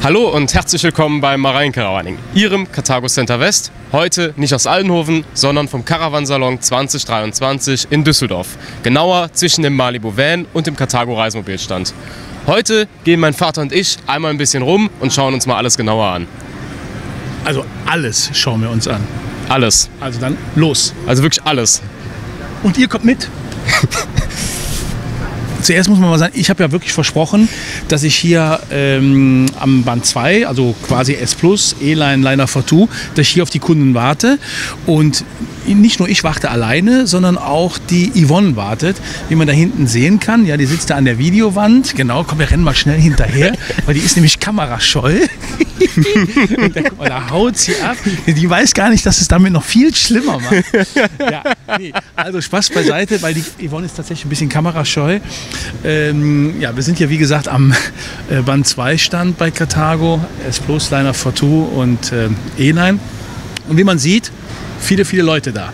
Hallo und herzlich willkommen beim Mareien-Caravaning, Ihrem Carthago Center West. Heute nicht aus Aldenhoven, sondern vom Caravansalon 2023 in Düsseldorf. Genauer zwischen dem Malibu Van und dem Carthago Reisemobilstand. Heute gehen mein Vater und ich einmal ein bisschen rum und schauen uns mal alles genauer an. Also alles schauen wir uns an. Alles. Also dann los. Also wirklich alles. Und ihr kommt mit. Zuerst muss man mal sagen, ich habe ja wirklich versprochen, dass ich hier am Band 2, also quasi S Plus, E-Line, Liner for Two, dass ich hier auf die Kunden warte. Und nicht nur ich warte alleine, sondern auch die Yvonne wartet, wie man da hinten sehen kann. Ja, die sitzt da an der Videowand. Genau, komm, wir rennen mal schnell hinterher, weil die ist nämlich kamerascheu. Und da haut sie ab. Die weiß gar nicht, dass es damit noch viel schlimmer macht. Ja, nee, also Spaß beiseite, weil die Yvonne ist tatsächlich ein bisschen kamerascheu. Ja, wir sind ja wie gesagt am Band 2 Stand bei Carthago, S Plus, Liner for Two und E-Line. Und wie man sieht, viele Leute da.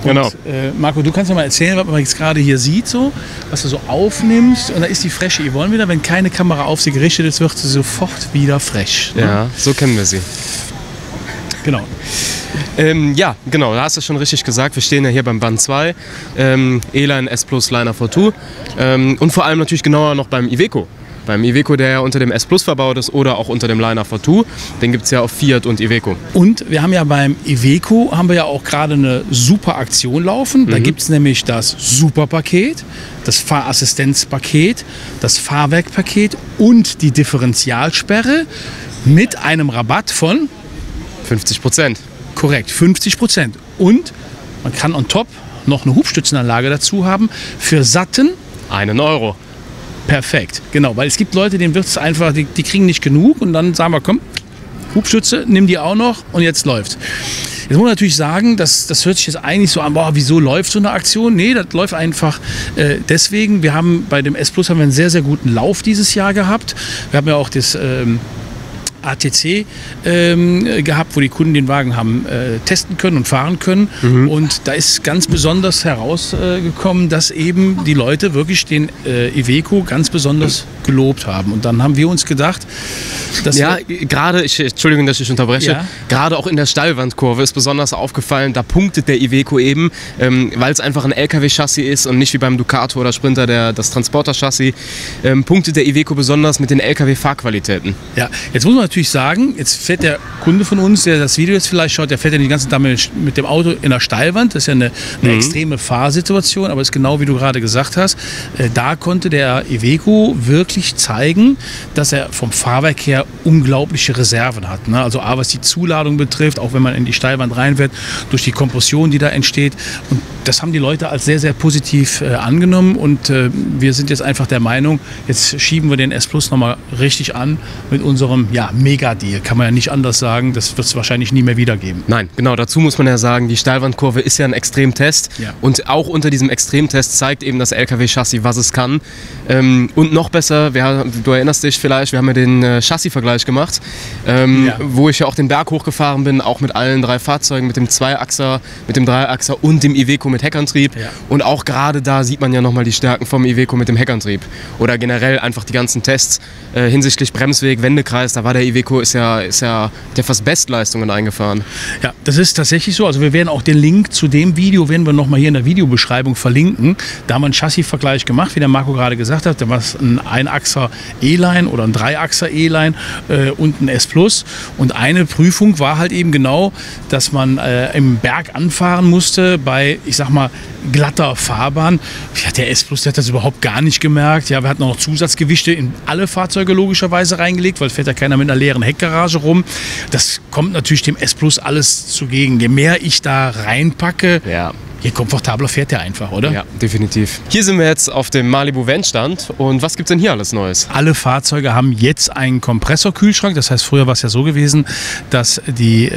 Und, genau. Marco, du kannst mir mal erzählen, was man jetzt gerade hier sieht, so, was du so aufnimmst. Und da ist die frische Yvonne wieder. Wenn keine Kamera auf sie gerichtet ist, wird sie sofort wieder fresh. Ne? Ja, so kennen wir sie. Genau. Ja, genau, da hast du schon richtig gesagt. Wir stehen ja hier beim Band 2, E-Line, S Plus, Liner for Two und vor allem natürlich genauer noch beim Iveco. Beim Iveco, der ja unter dem S Plus verbaut ist oder auch unter dem Liner for Two. Den gibt es ja auf Fiat und Iveco. Und wir haben ja beim Iveco auch gerade eine super Aktion laufen. Da gibt es nämlich das Superpaket, das Fahrassistenzpaket, das Fahrwerkpaket und die Differentialsperre mit einem Rabatt von 50%. Korrekt, 50%. Und man kann on top noch eine Hubstützenanlage dazu haben für satten €1. Perfekt, genau, weil es gibt Leute, denen wird es einfach, die kriegen nicht genug und dann sagen wir, komm, Hubstütze, nimm die auch noch und jetzt läuft. Jetzt muss man natürlich sagen, das hört sich jetzt eigentlich so an, boah, wieso läuft so eine Aktion? Nee, das läuft einfach deswegen. Wir haben bei dem S Plus haben wir einen sehr, sehr guten Lauf dieses Jahr gehabt. Wir haben ja auch das ATC gehabt, wo die Kunden den Wagen haben testen können und fahren können. Und da ist ganz besonders herausgekommen, dass eben die Leute wirklich den Iveco ganz besonders gelobt haben. Und dann haben wir uns gedacht, dass ja, gerade, Entschuldigung, dass ich unterbreche, ja? Gerade auch in der Steilwandkurve ist besonders aufgefallen, da punktet der Iveco eben, weil es einfach ein LKW-Chassis ist und nicht wie beim Ducato oder Sprinter das Transporter-Chassis, punktet der Iveco besonders mit den LKW-Fahrqualitäten. Ja, jetzt muss man natürlich sagen, jetzt fährt der Kunde von uns, der das Video jetzt vielleicht schaut, der fährt ja die ganze Zeit mit dem Auto in der Steilwand. Das ist ja eine extreme Fahrsituation, aber es ist genau wie du gerade gesagt hast. Da konnte der Iveco wirklich zeigen, dass er vom Fahrwerk her unglaubliche Reserven hat. Ne? Also A, was die Zuladung betrifft, auch wenn man in die Steilwand reinfährt, durch die Kompression, die da entsteht. Und das haben die Leute als sehr, sehr positiv angenommen. Und wir sind jetzt einfach der Meinung, jetzt schieben wir den S Plus nochmal richtig an mit unserem Mega-Deal. Kann man ja nicht anders sagen. Das wird es wahrscheinlich nie mehr wieder geben. Nein, genau. Dazu muss man ja sagen, die Steilwandkurve ist ja ein Extremtest. Ja. Und auch unter diesem Extremtest zeigt eben das LKW-Chassis, was es kann. Und noch besser, du erinnerst dich vielleicht, wir haben ja den Chassisvergleich gemacht, wo ich ja auch den Berg hochgefahren bin, auch mit allen 3 Fahrzeugen, mit dem Zweiachser, mit dem Dreiachser und dem Iveco mit Heckantrieb. Ja. Und auch gerade da sieht man ja nochmal die Stärken vom Iveco mit dem Heckantrieb. Oder generell einfach die ganzen Tests hinsichtlich Bremsweg, Wendekreis, da war der Iveco, ist ja der fast Bestleistungen eingefahren. Ja, das ist tatsächlich so. Also wir werden auch den Link zu dem Video, werden wir nochmal hier in der Videobeschreibung verlinken. Da haben wir einen Chassisvergleich gemacht, wie der Marco gerade gesagt hat. Da war es ein Einachser E-Line oder ein Dreiachser E-Line und ein S Plus. Und eine Prüfung war halt eben genau, dass man im Berg anfahren musste bei, ich sag mal, glatter Fahrbahn. Ja, der S Plus, der hat das überhaupt gar nicht gemerkt. Ja, wir hatten noch Zusatzgewichte in alle Fahrzeuge logischerweise reingelegt, weil fährt ja keiner mit einer leeren Heckgarage rum. Das kommt natürlich dem S Plus alles zugegen. Je mehr ich da reinpacke, je komfortabler fährt der einfach, oder? Ja, definitiv. Hier sind wir jetzt auf dem Malibu Van Stand und was gibt es denn hier alles Neues? Alle Fahrzeuge haben jetzt einen Kompressorkühlschrank. Das heißt, früher war es ja so gewesen, dass die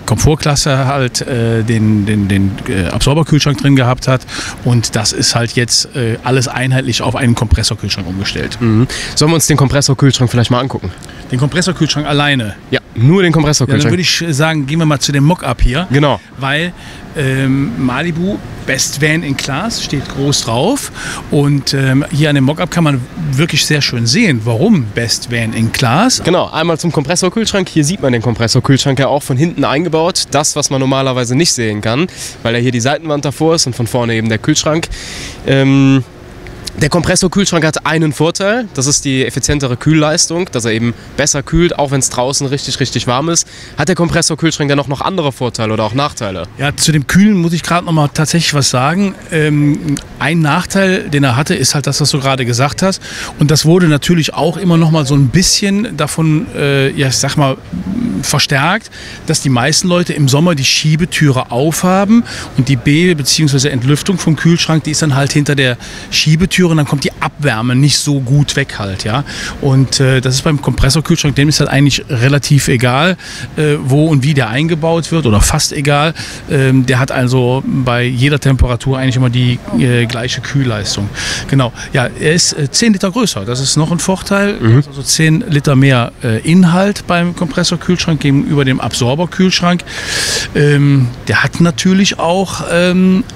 Komfortklasse halt den Absorberkühlschrank drin gehabt hat und das ist halt jetzt alles einheitlich auf einen Kompressorkühlschrank umgestellt. Sollen wir uns den Kompressorkühlschrank vielleicht mal angucken? Den Kompressorkühlschrank alleine? Ja. Nur den Kompressorkühlschrank. Ja, dann würde ich sagen, gehen wir mal zu dem Mockup hier. Genau. Weil Malibu Best Van in Class steht groß drauf. Und hier an dem Mockup kann man wirklich sehr schön sehen, warum Best Van in Class. Genau, einmal zum Kompressorkühlschrank. Hier sieht man den Kompressorkühlschrank ja auch von hinten eingebaut. Das, was man normalerweise nicht sehen kann, weil ja hier die Seitenwand davor ist und von vorne eben der Kühlschrank. Der Kompressorkühlschrank hat einen Vorteil, das ist die effizientere Kühlleistung, dass er eben besser kühlt, auch wenn es draußen richtig, richtig warm ist. Hat der Kompressorkühlschrank dann auch noch andere Vorteile oder auch Nachteile? Ja, zu dem Kühlen muss ich gerade noch mal tatsächlich was sagen. Ein Nachteil, den er hatte, ist halt das, was du gerade gesagt hast. Und das wurde natürlich auch immer noch mal so ein bisschen davon, ja, ich sag mal, verstärkt, dass die meisten Leute im Sommer die Schiebetüre aufhaben und die bzw. Entlüftung vom Kühlschrank, die ist dann halt hinter der Schiebetüre und dann kommt die Abwärme nicht so gut weg halt, ja. Und das ist beim Kompressorkühlschrank, dem ist halt eigentlich relativ egal, wo und wie der eingebaut wird oder fast egal. Der hat also bei jeder Temperatur eigentlich immer die gleiche Kühlleistung. Genau, ja, er ist 10 Liter größer, das ist noch ein Vorteil, also 10 Liter mehr Inhalt beim Kompressorkühlschrank gegenüber dem Absorberkühlschrank. Der hat natürlich auch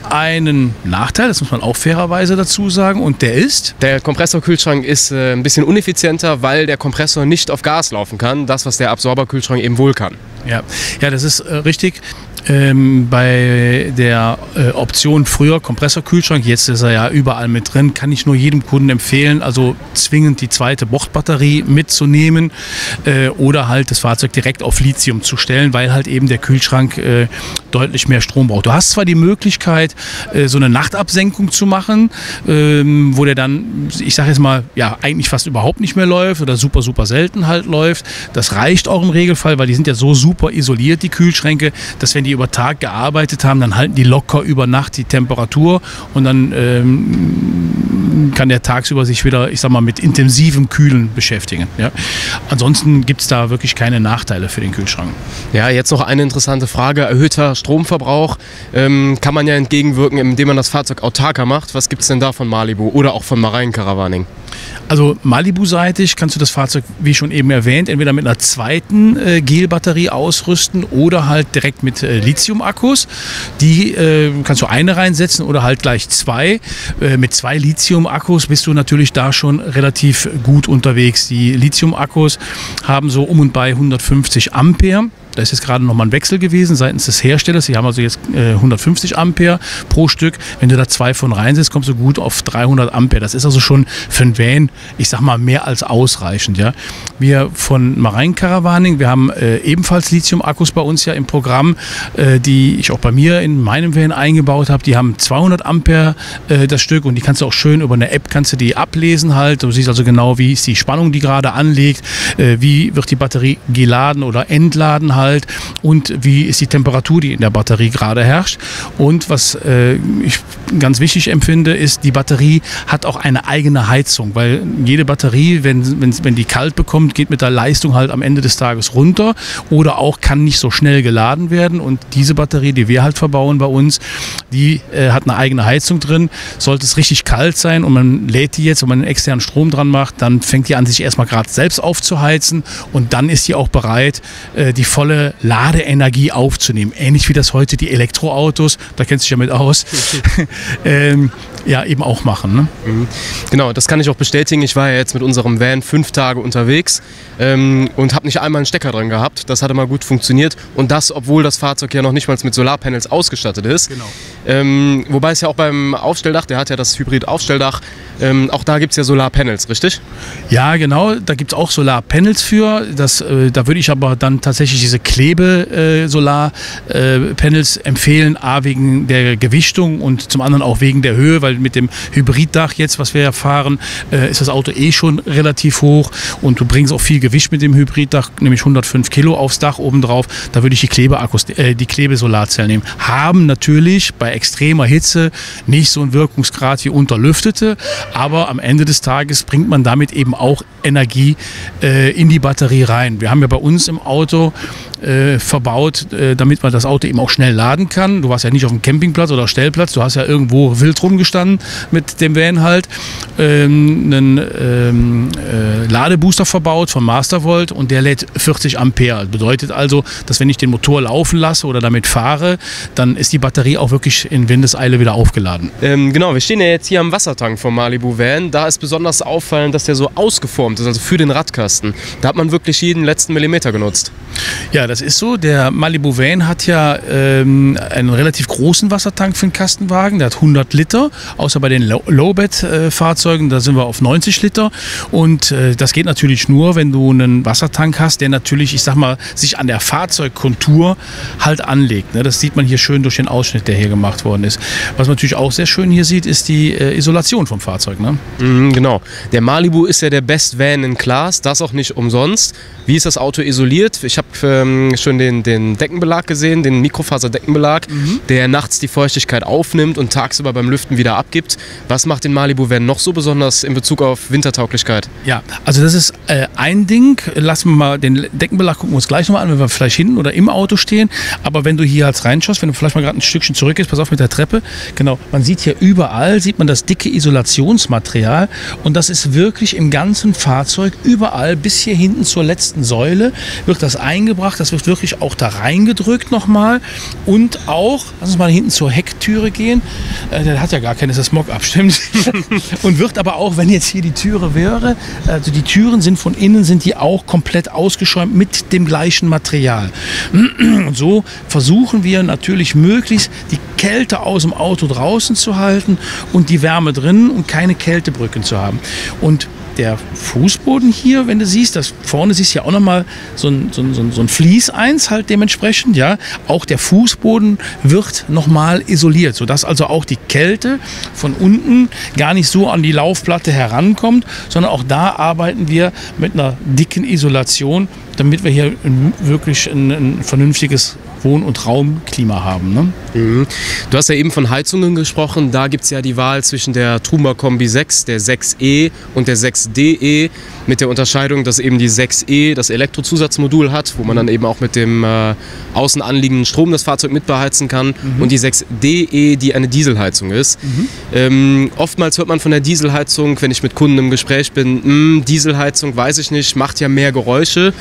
einen Nachteil, das muss man auch fairerweise dazu sagen, und der ist? Der Kompressorkühlschrank ist ein bisschen uneffizienter, weil der Kompressor nicht auf Gas laufen kann, das, was der Absorberkühlschrank eben wohl kann. Ja, ja, das ist richtig. Bei der Option früher Kompressorkühlschrank, jetzt ist er ja überall mit drin, kann ich nur jedem Kunden empfehlen, also zwingend die zweite Bordbatterie mitzunehmen oder halt das Fahrzeug direkt auf Lithium zu stellen, weil halt eben der Kühlschrank deutlich mehr Strom braucht. Du hast zwar die Möglichkeit, so eine Nachtabsenkung zu machen, wo der dann, ich sage jetzt mal, ja, eigentlich fast überhaupt nicht mehr läuft oder super, super selten halt läuft. Das reicht auch im Regelfall, weil die sind ja so super isoliert, die Kühlschränke, dass wenn die über Tag gearbeitet haben, dann halten die locker über Nacht die Temperatur und dann kann der tagsüber sich wieder, ich sag mal, mit intensivem Kühlen beschäftigen. Ja. Ansonsten gibt es da wirklich keine Nachteile für den Kühlschrank. Ja, jetzt noch eine interessante Frage. Erhöhter Stromverbrauch kann man ja entgegenwirken, indem man das Fahrzeug autarker macht. Was gibt es denn da von Malibu oder auch von Marine Caravaning? Also Malibu-seitig kannst du das Fahrzeug, wie schon eben erwähnt, entweder mit einer zweiten Gelbatterie ausrüsten oder halt direkt mit Lithium-Akkus. Die kannst du eine reinsetzen oder halt gleich zwei. Mit 2 Lithium-Akkus bist du natürlich da schon relativ gut unterwegs. Die Lithium-Akkus haben so um und bei 150 Ampere. Da ist jetzt gerade nochmal ein Wechsel gewesen seitens des Herstellers. Sie haben also jetzt 150 Ampere pro Stück. Wenn du da 2 von reinsetzt, kommst du gut auf 300 Ampere. Das ist also schon für einen Van, ich sag mal, mehr als ausreichend. Ja. Wir von Marine Caravaning, wir haben ebenfalls Lithium-Akkus bei uns ja im Programm, die ich auch bei mir in meinem Van eingebaut habe. Die haben 200 Ampere das Stück und die kannst du auch schön über eine App kannst du die ablesen halt. Du siehst also genau, wie ist die Spannung, die gerade anliegt, wie wird die Batterie geladen oder entladen halt. Und wie ist die Temperatur, die in der Batterie gerade herrscht. Und was ich ganz wichtig empfinde, ist, die Batterie hat auch eine eigene Heizung, weil jede Batterie, wenn die kalt bekommt, geht mit der Leistung halt am Ende des Tages runter oder auch kann nicht so schnell geladen werden. Und diese Batterie, die wir halt verbauen bei uns, die hat eine eigene Heizung drin. Sollte es richtig kalt sein und man lädt die jetzt und man einen externen Strom dran macht, dann fängt die an, sich erstmal gerade selbst aufzuheizen und dann ist die auch bereit, die volle Ladeenergie aufzunehmen. Ähnlich wie das heute die Elektroautos, da kennst du dich ja mit aus, ja, eben auch machen. Ne? Genau, das kann ich auch bestätigen. Ich war ja jetzt mit unserem Van 5 Tage unterwegs und habe nicht einmal einen Stecker drin gehabt. Das hat immer gut funktioniert und das, obwohl das Fahrzeug ja noch nicht mal mit Solarpanels ausgestattet ist. Genau. Wobei es ja auch beim Aufstelldach, der hat ja das Hybrid-Aufstelldach, auch da gibt es ja Solarpanels, richtig? Ja, genau, da gibt es auch Solarpanels für. Da würde ich aber dann tatsächlich diese Klebe-Solarpanels empfehlen, A, wegen der Gewichtung und zum anderen auch wegen der Höhe, weil mit dem Hybriddach jetzt, was wir ja fahren, ist das Auto eh schon relativ hoch und du bringst auch viel Gewicht mit dem Hybriddach, nämlich 105 Kilo aufs Dach obendrauf. Da würde ich die Klebesolarzellen nehmen. Haben natürlich bei extremer Hitze nicht so einen Wirkungsgrad wie unterlüftete, aber am Ende des Tages bringt man damit eben auch Energie in die Batterie rein. Wir haben ja bei uns im Auto verbaut, damit man das Auto eben auch schnell laden kann. Du warst ja nicht auf dem Campingplatz oder Stellplatz, du hast ja irgendwo wild rumgestanden mit dem Van halt. Einen Ladebooster verbaut von Mastervolt und der lädt 40 Ampere. Bedeutet also, dass wenn ich den Motor laufen lasse oder damit fahre, dann ist die Batterie auch wirklich in Windeseile wieder aufgeladen. Genau, wir stehen ja jetzt hier am Wassertank vom Malibu Van. Da ist besonders auffallend, dass der so ausgeformt ist, also für den Radkasten. Da hat man wirklich jeden letzten Millimeter genutzt. Ja, das ist so. Der Malibu Van hat ja einen relativ großen Wassertank für den Kastenwagen. Der hat 100 Liter, außer bei den Lowbed-Fahrzeugen, da sind wir auf 90 Liter. Und das geht natürlich nur, wenn du einen Wassertank hast, der natürlich, ich sag mal, sich an der Fahrzeugkontur halt anlegt. Das sieht man hier schön durch den Ausschnitt, der hier gemacht worden ist. Was man natürlich auch sehr schön hier sieht, ist die Isolation vom Fahrzeug. Ne? Genau. Der Malibu ist ja der Best Van in Class, das auch nicht umsonst. Wie ist das Auto isoliert? Ich habe schon den Deckenbelag gesehen, den Mikrofaserdeckenbelag, der nachts die Feuchtigkeit aufnimmt und tagsüber beim Lüften wieder abgibt. Was macht den Malibu Van noch so besonders in Bezug auf Wintertauglichkeit? Ja, also das ist ein Ding. Lassen wir mal den Deckenbelag, gucken wir uns gleich nochmal an, wenn wir vielleicht hinten oder im Auto stehen. Aber wenn du hier halt reinschaust, wenn du vielleicht mal gerade ein Stückchen zurück ist, pass auf mit der Treppe. Genau, man sieht hier überall, sieht man das dicke Isolationsmaterial und das ist wirklich im ganzen Fahrzeug überall bis hier hinten zur letzten Säule wird das eingebracht. Das wird wirklich auch da reingedrückt nochmal und auch, lass uns mal hinten zur Hecktüre gehen. Der hat ja gar keine, das Smog abstimmt. Und wird aber auch, wenn jetzt hier die Türe wäre, also die Türen sind von innen, sind die auch komplett ausgeschäumt mit dem gleichen Material. Und so versuchen wir natürlich möglichst die Kälte aus dem Auto draußen zu halten und die Wärme drin und keine Kältebrücken zu haben. Und der Fußboden hier, wenn du siehst, das vorne siehst du ja auch nochmal so ein Fließeins halt dementsprechend, ja. Auch der Fußboden wird nochmal isoliert, sodass also auch die Kälte von unten gar nicht so an die Laufplatte herankommt, sondern auch da arbeiten wir mit einer dicken Isolation, damit wir hier wirklich ein vernünftiges Wohn- und Raumklima haben. Ne? Du hast ja eben von Heizungen gesprochen. Da gibt es ja die Wahl zwischen der Truma Kombi 6, der 6E und der 6DE mit der Unterscheidung, dass eben die 6E das Elektrozusatzmodul hat, wo man dann eben auch mit dem außen anliegenden Strom das Fahrzeug mitbeheizen kann und die 6DE, die eine Dieselheizung ist. Oftmals hört man von der Dieselheizung, wenn ich mit Kunden im Gespräch bin, Dieselheizung, weiß ich nicht, macht ja mehr Geräusche.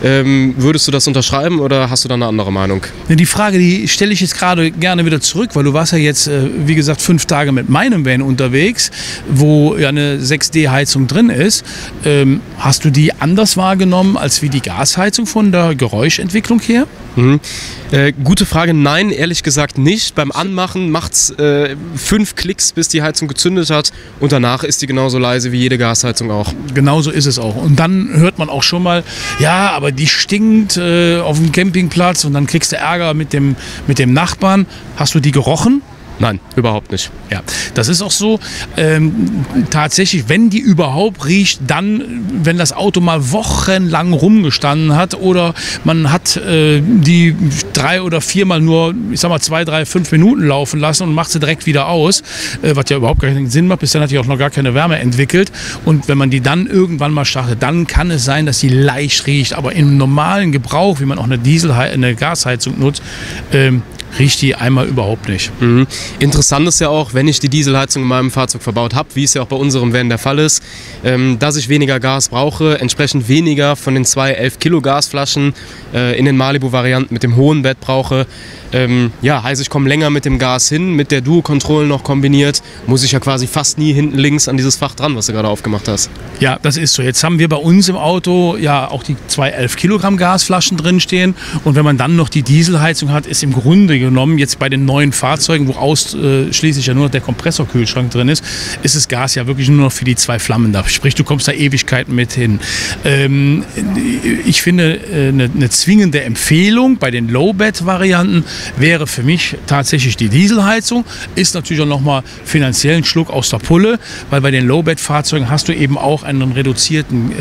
Würdest du das unterschreiben oder hast du da eine andere Meinung? Die Frage, die stelle ich jetzt gerade gerne wieder zurück, weil du warst ja jetzt, wie gesagt, 5 Tage mit meinem Van unterwegs, wo ja eine 6D-Heizung drin ist. Hast du die anders wahrgenommen als wie die Gasheizung von der Geräuschentwicklung her? Gute Frage. Nein, ehrlich gesagt nicht. Beim Anmachen macht es 5 Klicks, bis die Heizung gezündet hat und danach ist die genauso leise wie jede Gasheizung auch. Genauso ist es auch. Und dann hört man auch schon mal, ja, aber die stinkt auf dem Campingplatz und dann kriegst du Ärger mit dem Nachbarn. Hast du die gerochen? Nein, überhaupt nicht. Ja, das ist auch so. Tatsächlich, wenn die überhaupt riecht, dann, wenn das Auto mal wochenlang rumgestanden hat oder man hat die 3 oder 4 Mal nur, ich sag mal 2, 3, 5 Minuten laufen lassen und macht sie direkt wieder aus, was ja überhaupt keinen Sinn macht. Bis dann hat die auch noch gar keine Wärme entwickelt. Und wenn man die dann irgendwann mal startet, dann kann es sein, dass sie leicht riecht. Aber im normalen Gebrauch, wie man auch eine Gasheizung nutzt, riecht die einmal überhaupt nicht. Interessant ist ja auch, wenn ich die Dieselheizung in meinem Fahrzeug verbaut habe, wie es ja auch bei unserem Van der Fall ist, dass ich weniger Gas brauche, entsprechend weniger von den 2 11-Kilo-Gasflaschen in den Malibu-Varianten mit dem hohen Bett brauche. Heißt, ich komme länger mit dem Gas hin, mit der Duo-Control noch kombiniert, muss ich ja quasi fast nie hinten links an dieses Fach dran, was du gerade aufgemacht hast. Ja, das ist so. Jetzt haben wir bei uns im Auto ja auch die 2 11-Kilogramm Gasflaschen drin stehen und wenn man dann noch die Dieselheizung hat, ist im Grunde genommen jetzt bei den neuen Fahrzeugen, wo ausschließlich ja nur noch der Kompressorkühlschrank drin ist, ist das Gas ja wirklich nur noch für die 2 Flammen da. Sprich, du kommst da Ewigkeiten mit hin. Ich finde, eine zwingende Empfehlung bei den Low-Bed-Varianten wäre für mich tatsächlich die Dieselheizung. Ist natürlich auch nochmal finanziell ein Schluck aus der Pulle, weil bei den Low-Bed-Fahrzeugen hast du eben auch einen reduzierten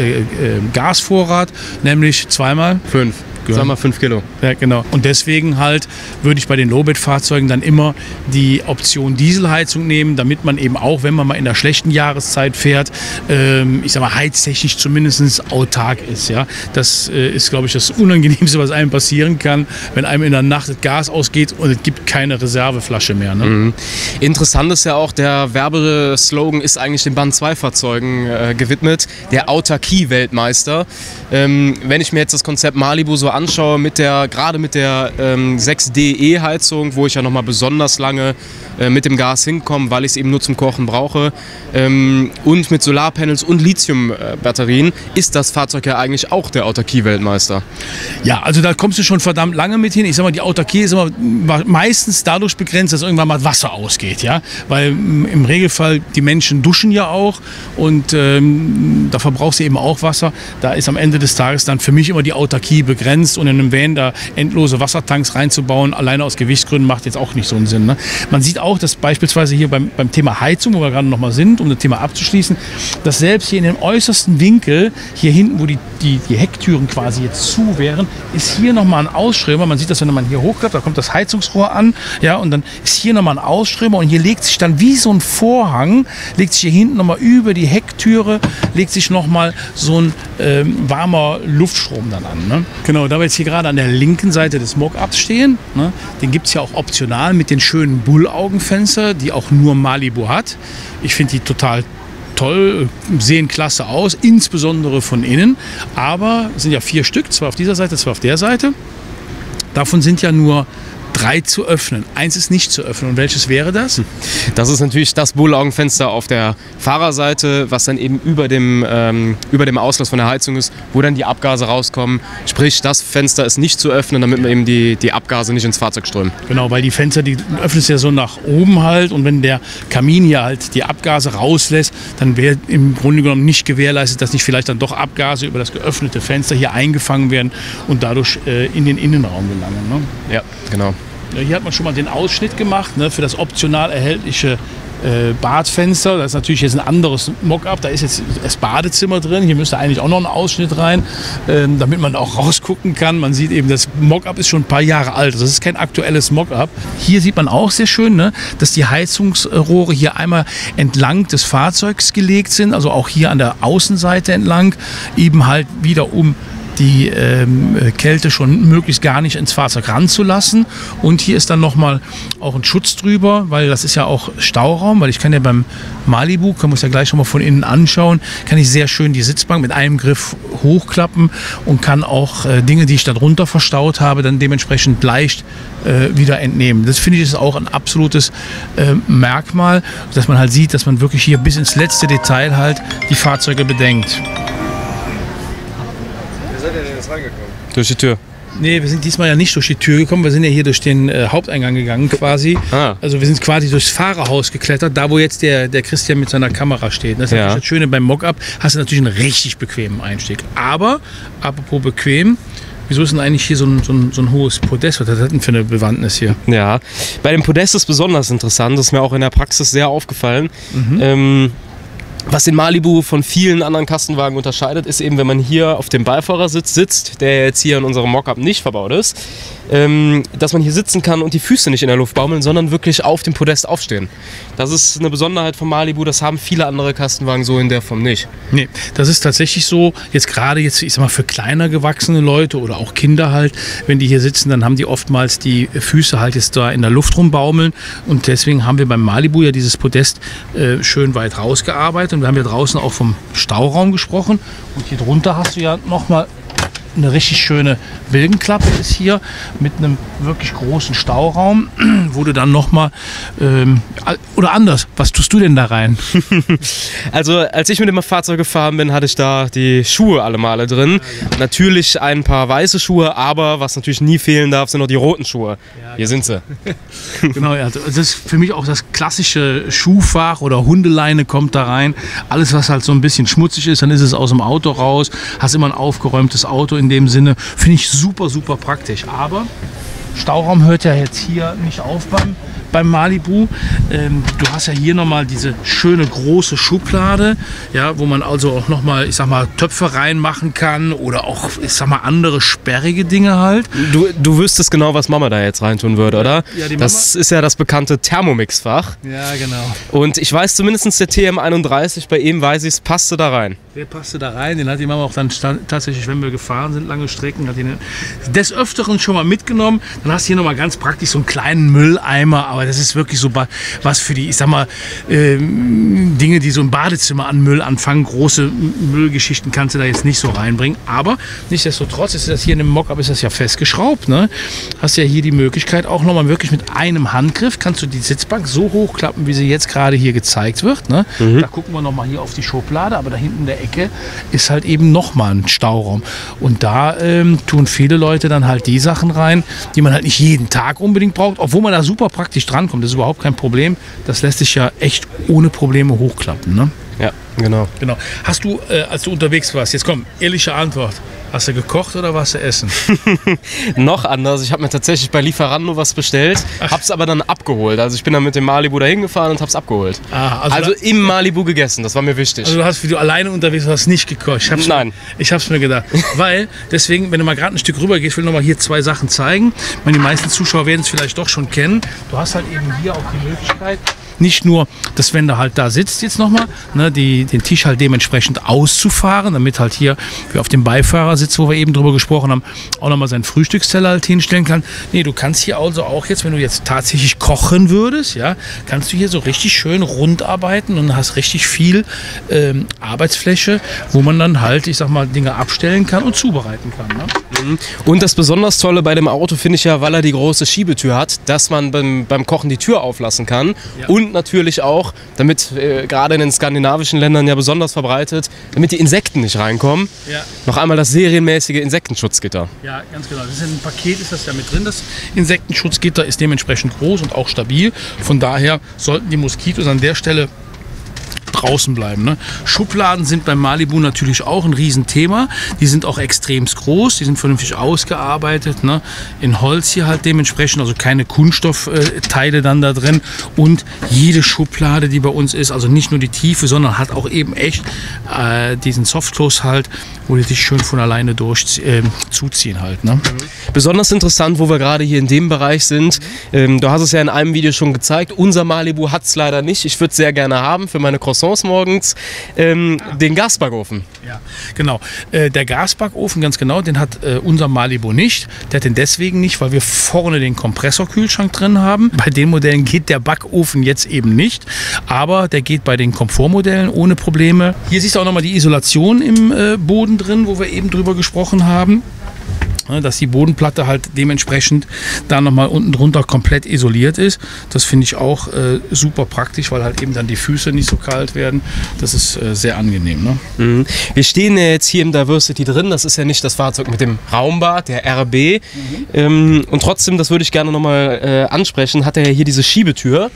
Gasvorrat, nämlich 2 mal 5. gehören. Sag mal 5 Kilo. Ja, genau. Und deswegen halt würde ich bei den Low-Bed-Fahrzeugen dann immer die Option Dieselheizung nehmen, damit man eben auch, wenn man mal in der schlechten Jahreszeit fährt, ich sag mal, heiztechnisch zumindest autark ist. Ja? Das ist, glaube ich, das Unangenehmste, was einem passieren kann, wenn einem in der Nacht das Gas ausgeht und es gibt keine Reserveflasche mehr. Ne? Mhm. Interessant ist ja auch, der Werbeslogan ist eigentlich den Band 2 Fahrzeugen gewidmet, der Autarkie-Weltmeister. Wenn ich mir jetzt das Konzept Malibu so anschaue, gerade mit der 6DE-Heizung, wo ich ja nochmal besonders lange mit dem Gas hinkomme, weil ich es eben nur zum Kochen brauche, und mit Solarpanels und Lithium-Batterien, ist das Fahrzeug ja eigentlich auch der Autarkie-Weltmeister. Ja, also da kommst du schon verdammt lange mit hin. Ich sag mal, die Autarkie ist immer meistens dadurch begrenzt, dass irgendwann mal Wasser ausgeht, ja, weil im Regelfall die Menschen duschen ja auch und da verbrauchst du eben auch Wasser. Da ist am Ende des Tages dann für mich immer die Autarkie begrenzt und in einem Van da endlose Wassertanks reinzubauen, alleine aus Gewichtsgründen, macht jetzt auch nicht so einen Sinn. Ne? Man sieht auch, dass beispielsweise hier beim Thema Heizung, wo wir gerade noch mal sind, um das Thema abzuschließen, dass selbst hier in dem äußersten Winkel, hier hinten, wo die Hecktüren quasi jetzt zu wären, ist hier nochmal ein Ausströmer. Man sieht das, wenn man hier hochklappt, da kommt das Heizungsrohr an, ja, und dann ist hier nochmal ein Ausströmer und hier legt sich dann wie so ein Vorhang, legt sich hier hinten nochmal über die Hecktüre, legt sich nochmal so ein warmer Luftstrom dann an. Ne? Genau, da wir jetzt hier gerade an der linken Seite des Mock-Ups stehen, ne, den gibt es ja auch optional mit den schönen Bullaugenfenster, die auch nur Malibu hat. Ich finde die total toll, sehen klasse aus, insbesondere von innen, aber es sind ja 4 Stück, 2 auf dieser Seite, 2 auf der Seite. Davon sind ja nur 3 zu öffnen. 1 ist nicht zu öffnen. Und welches wäre das? Das ist natürlich das Bullaugenfenster auf der Fahrerseite, was dann eben über dem Auslass von der Heizung ist, wo dann die Abgase rauskommen. Sprich, das Fenster ist nicht zu öffnen, damit man eben die Abgase nicht ins Fahrzeug strömen. Genau, weil die Fenster, die öffnen ja so nach oben halt und wenn der Kamin hier halt die Abgase rauslässt, dann wäre im Grunde genommen nicht gewährleistet, dass nicht vielleicht dann doch Abgase über das geöffnete Fenster hier eingefangen werden und dadurch in den Innenraum gelangen. Ne? Ja, genau. Hier hat man schon mal den Ausschnitt gemacht, ne, für das optional erhältliche Badfenster. Das ist natürlich jetzt ein anderes Mock-up. Da ist jetzt das Badezimmer drin. Hier müsste eigentlich auch noch ein Ausschnitt rein, damit man auch rausgucken kann. Man sieht eben, das Mock-up ist schon ein paar Jahre alt. Das ist kein aktuelles Mock-up. Hier sieht man auch sehr schön, ne, dass die Heizungsrohre hier einmal entlang des Fahrzeugs gelegt sind. Also auch hier an der Außenseite entlang. Eben halt wieder die Kälte schon möglichst gar nicht ins Fahrzeug ranzulassen. Und hier ist dann nochmal auch ein Schutz drüber, weil das ist ja auch Stauraum, weil ich kann ja beim Malibu, können wir uns ja gleich schon mal von innen anschauen, kann ich sehr schön die Sitzbank mit einem Griff hochklappen und kann auch Dinge, die ich da drunter verstaut habe, dann dementsprechend leicht wieder entnehmen. Das finde ich ist auch ein absolutes Merkmal, dass man halt sieht, dass man wirklich hier bis ins letzte Detail halt die Fahrzeuge bedenkt. Seid ihr denn jetzt reingekommen? Durch die Tür. Nee, wir sind diesmal ja nicht durch die Tür gekommen, wir sind ja hier durch den Haupteingang gegangen quasi. Ah. Also wir sind quasi durchs Fahrerhaus geklettert, da wo jetzt der Christian mit seiner Kamera steht. Das ist natürlich das Schöne beim Mock-Up, hast du natürlich einen richtig bequemen Einstieg. Aber, apropos bequem, wieso ist denn eigentlich hier so ein hohes Podest? Was hat das denn für eine Bewandtnis hier? Ja, bei dem Podest ist besonders interessant, das ist mir auch in der Praxis sehr aufgefallen. Mhm. Was den Malibu von vielen anderen Kastenwagen unterscheidet, ist eben, wenn man hier auf dem Beifahrersitz sitzt, der jetzt hier in unserem Mockup nicht verbaut ist, dass man hier sitzen kann und die Füße nicht in der Luft baumeln, sondern wirklich auf dem Podest aufstehen. Das ist eine Besonderheit von Malibu, das haben viele andere Kastenwagen so in der Form nicht. Nee, das ist tatsächlich so, ich sag mal, für kleiner gewachsene Leute oder auch Kinder halt, wenn die hier sitzen, dann haben die oftmals die Füße halt jetzt da in der Luft rumbaumeln und deswegen haben wir beim Malibu ja dieses Podest schön weit rausgearbeitet und wir haben ja draußen auch vom Stauraum gesprochen und hier drunter hast du ja nochmal eine richtig schöne Wilgenklappe ist hier mit einem wirklich großen Stauraum, wo du dann nochmal, oder anders, was tust du denn da rein? Also als ich mit dem Fahrzeug gefahren bin, hatte ich da die Schuhe alle Male drin. Ja. Natürlich ein paar weiße Schuhe, aber was natürlich nie fehlen darf, sind noch die roten Schuhe. Ja, hier sind sie. Genau, also das ist für mich auch das klassische Schuhfach oder Hundeleine kommt da rein. Alles, was halt so ein bisschen schmutzig ist, dann ist es aus dem Auto raus, hast immer ein aufgeräumtes Auto in dem Sinne, finde ich super, super praktisch. Aber Stauraum hört ja jetzt hier nicht auf beim Malibu. Du hast ja hier nochmal diese schöne große Schublade, ja, wo man also auch nochmal, ich sag mal, Töpfe reinmachen kann oder auch, ich sag mal, andere sperrige Dinge halt. Du wüsstest genau, was Mama da jetzt reintun würde, oder? Ja, die Mama. Das ist ja das bekannte Thermomix-Fach. Ja, genau. Und ich weiß zumindest, der TM31, bei ihm weiß ich, es passte da rein. Der passte da rein, den hat die Mama auch dann tatsächlich, wenn wir gefahren sind, lange Strecken, hat ihn des Öfteren schon mal mitgenommen. Dann hast du hier nochmal ganz praktisch so einen kleinen Mülleimer, aber das ist wirklich so was für die, ich sag mal, Dinge, die so im Badezimmer an Müll anfangen. Große Müllgeschichten kannst du da jetzt nicht so reinbringen, aber nichtsdestotrotz ist das hier in dem Mockup ist das ja festgeschraubt, ne? Hast ja hier die Möglichkeit, auch nochmal wirklich mit einem Handgriff kannst du die Sitzbank so hochklappen, wie sie jetzt gerade hier gezeigt wird, ne? Da gucken wir nochmal hier auf die Schublade, aber da hinten in der Ecke ist halt eben nochmal ein Stauraum. Und da tun viele Leute dann halt die Sachen rein, die man halt nicht jeden Tag unbedingt braucht, obwohl man da super praktisch drankommt. Das ist überhaupt kein Problem. Das lässt sich ja echt ohne Probleme hochklappen, ne? Ja, genau. Hast du, als du unterwegs warst, jetzt komm, ehrliche Antwort. Hast du gekocht oder warst du essen? Noch anders. Ich habe mir tatsächlich bei Lieferando was bestellt, hab's aber dann abgeholt. Also ich bin dann mit dem Malibu dahin gefahren und hab's abgeholt. Also im Malibu gegessen, das war mir wichtig. Also wie du alleine unterwegs warst, nicht gekocht? Nein. Ich hab's mir gedacht. Weil, deswegen, wenn du mal gerade ein Stück rüber gehst, will ich noch mal hier zwei Sachen zeigen. Ich meine, die meisten Zuschauer werden es vielleicht doch schon kennen. Du hast halt eben hier auch die Möglichkeit, nicht nur, dass wenn du halt da sitzt jetzt nochmal, ne, den Tisch halt dementsprechend auszufahren, damit halt hier, wie auf dem Beifahrersitz, wo wir eben drüber gesprochen haben, auch nochmal seinen Frühstücksteller halt hinstellen kann. Nee, du kannst hier also auch jetzt, wenn du jetzt tatsächlich kochen würdest, ja, kannst du hier so richtig schön rund arbeiten und hast richtig viel Arbeitsfläche, wo man dann halt, ich sag mal, Dinge abstellen kann und zubereiten kann. Ne? Und das besonders Tolle bei dem Auto finde ich ja, weil er die große Schiebetür hat, dass man beim Kochen die Tür auflassen kann. Ja. Und natürlich auch, damit gerade in den skandinavischen Ländern ja besonders verbreitet, damit die Insekten nicht reinkommen. Ja. Noch einmal das serienmäßige Insektenschutzgitter. Ja, ganz genau. Das ist ein Paket, ist das ja mit drin. Das Insektenschutzgitter ist dementsprechend groß und auch stabil. Von daher sollten die Moskitos an der Stelle draußen bleiben. Ne? Schubladen sind beim Malibu natürlich auch ein Riesenthema. Die sind auch extremst groß, die sind vernünftig ausgearbeitet. Ne? In Holz hier halt dementsprechend, also keine Kunststoffteile dann da drin. Und jede Schublade, die bei uns ist, also nicht nur die Tiefe, sondern hat auch eben echt diesen Softclose halt, wo die sich schön von alleine zuziehen halt. Ne? Besonders interessant, wo wir gerade hier in dem Bereich sind, du hast es ja in einem Video schon gezeigt, unser Malibu hat es leider nicht. Ich würde es sehr gerne haben für meine Croissants morgens, den Gasbackofen. Ja, genau. Der Gasbackofen, ganz genau, den hat unser Malibu nicht. Der hat den deswegen nicht, weil wir vorne den Kompressorkühlschrank drin haben. Bei den Modellen geht der Backofen jetzt eben nicht, aber der geht bei den Komfortmodellen ohne Probleme. Hier siehst du auch nochmal die Isolation im Boden drin, wo wir eben drüber gesprochen haben. Dass die Bodenplatte halt dementsprechend da nochmal unten drunter komplett isoliert ist. Das finde ich auch super praktisch, weil halt eben dann die Füße nicht so kalt werden. Das ist sehr angenehm. Ne? Mhm. Wir stehen ja jetzt hier im Diversity drin. Das ist ja nicht das Fahrzeug mit dem Raumbad, der RB. Und trotzdem, das würde ich gerne nochmal ansprechen, hat er ja hier diese Schiebetür.